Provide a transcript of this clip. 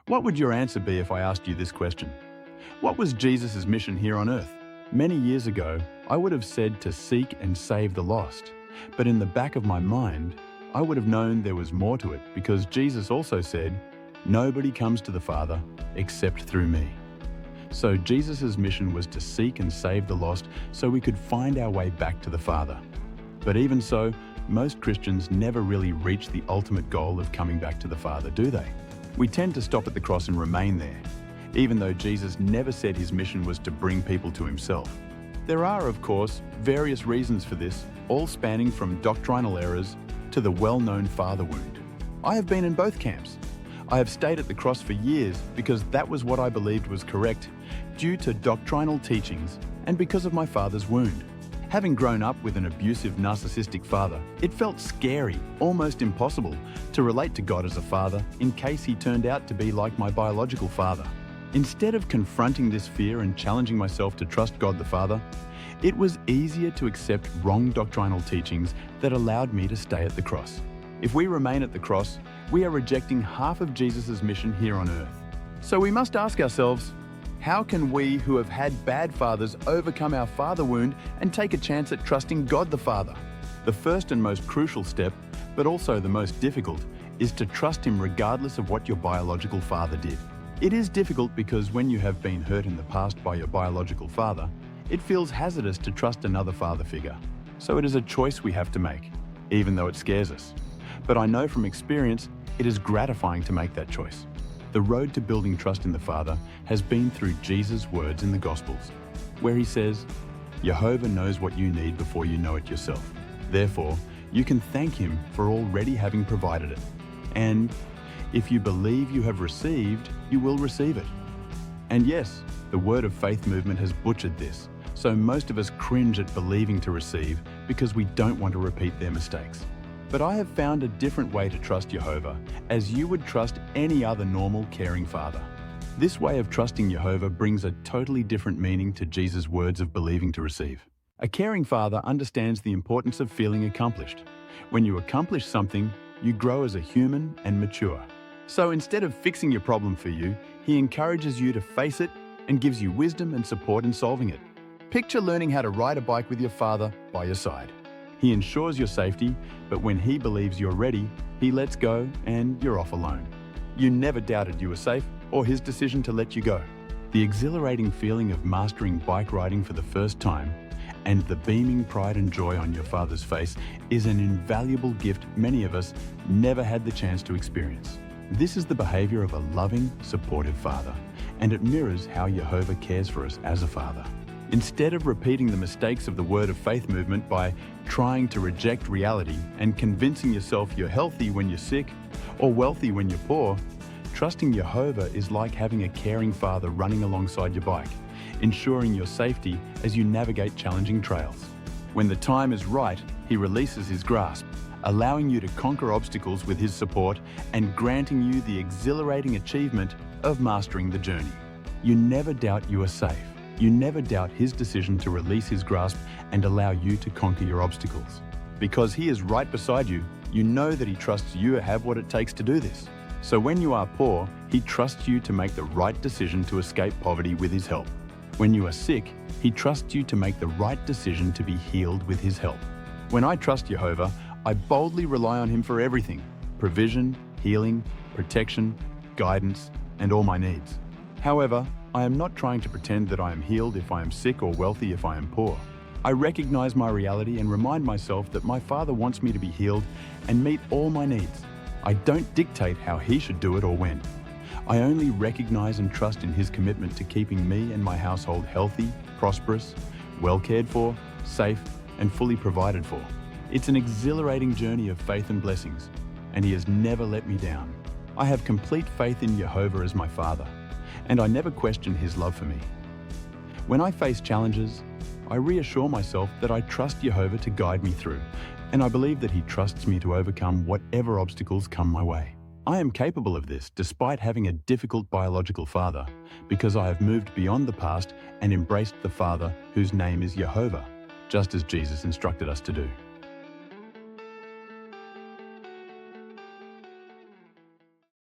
What would your answer be if I asked you this question? What was Jesus' mission here on earth? Many years ago, I would have said to seek and save the lost. But in the back of my mind, I would have known there was more to it because Jesus also said, "Nobody comes to the Father except through me." So Jesus' mission was to seek and save the lost so we could find our way back to the Father. But even so, most Christians never really reach the ultimate goal of coming back to the Father, do they? We tend to stop at the cross and remain there, even though Jesus never said his mission was to bring people to himself. There are, of course, various reasons for this, all spanning from doctrinal errors to the well-known father wound. I have been in both camps. I have stayed at the cross for years because that was what I believed was correct, due to doctrinal teachings and because of my father's wound. Having grown up with an abusive, narcissistic father, it felt scary, almost impossible, to relate to God as a father in case he turned out to be like my biological father. Instead of confronting this fear and challenging myself to trust God the Father, it was easier to accept wrong doctrinal teachings that allowed me to stay at the cross. If we remain at the cross, we are rejecting half of Jesus' mission here on earth. So we must ask ourselves, how can we who have had bad fathers overcome our father wound and take a chance at trusting God the Father? The first and most crucial step, but also the most difficult, is to trust Him regardless of what your biological father did. It is difficult because when you have been hurt in the past by your biological father, it feels hazardous to trust another father figure. So it is a choice we have to make, even though it scares us. But I know from experience, it is gratifying to make that choice. The road to building trust in the Father has been through Jesus' words in the Gospels, where he says, "Jehovah knows what you need before you know it yourself. Therefore, you can thank him for already having provided it. And if you believe you have received, you will receive it." And yes, the Word of Faith movement has butchered this, so most of us cringe at believing to receive because we don't want to repeat their mistakes. But I have found a different way to trust Jehovah, as you would trust any other normal, caring father. This way of trusting Jehovah brings a totally different meaning to Jesus' words of believing to receive. A caring father understands the importance of feeling accomplished. When you accomplish something, you grow as a human and mature. So instead of fixing your problem for you, he encourages you to face it and gives you wisdom and support in solving it. Picture learning how to ride a bike with your father by your side. He ensures your safety, but when he believes you're ready, he lets go and you're off alone. You never doubted you were safe or his decision to let you go. The exhilarating feeling of mastering bike riding for the first time and the beaming pride and joy on your father's face is an invaluable gift many of us never had the chance to experience. This is the behavior of a loving, supportive father, and it mirrors how Jehovah cares for us as a father. Instead of repeating the mistakes of the Word of Faith movement by trying to reject reality and convincing yourself you're healthy when you're sick or wealthy when you're poor, trusting Jehovah is like having a caring father running alongside your bike, ensuring your safety as you navigate challenging trails. When the time is right, he releases his grasp, allowing you to conquer obstacles with his support and granting you the exhilarating achievement of mastering the journey. You never doubt you are safe. You never doubt his decision to release his grasp and allow you to conquer your obstacles. Because he is right beside you, you know that he trusts you to have what it takes to do this. So when you are poor, he trusts you to make the right decision to escape poverty with his help. When you are sick, he trusts you to make the right decision to be healed with his help. When I trust Jehovah, I boldly rely on him for everything: provision, healing, protection, guidance, and all my needs. However, I am not trying to pretend that I am healed if I am sick or wealthy if I am poor. I recognize my reality and remind myself that my Father wants me to be healed and meet all my needs. I don't dictate how he should do it or when. I only recognize and trust in his commitment to keeping me and my household healthy, prosperous, well cared for, safe, and fully provided for. It's an exhilarating journey of faith and blessings, and he has never let me down. I have complete faith in Jehovah as my Father, and I never question his love for me. When I face challenges, I reassure myself that I trust Jehovah to guide me through, and I believe that he trusts me to overcome whatever obstacles come my way. I am capable of this despite having a difficult biological father, because I have moved beyond the past and embraced the Father whose name is Jehovah, just as Jesus instructed us to do.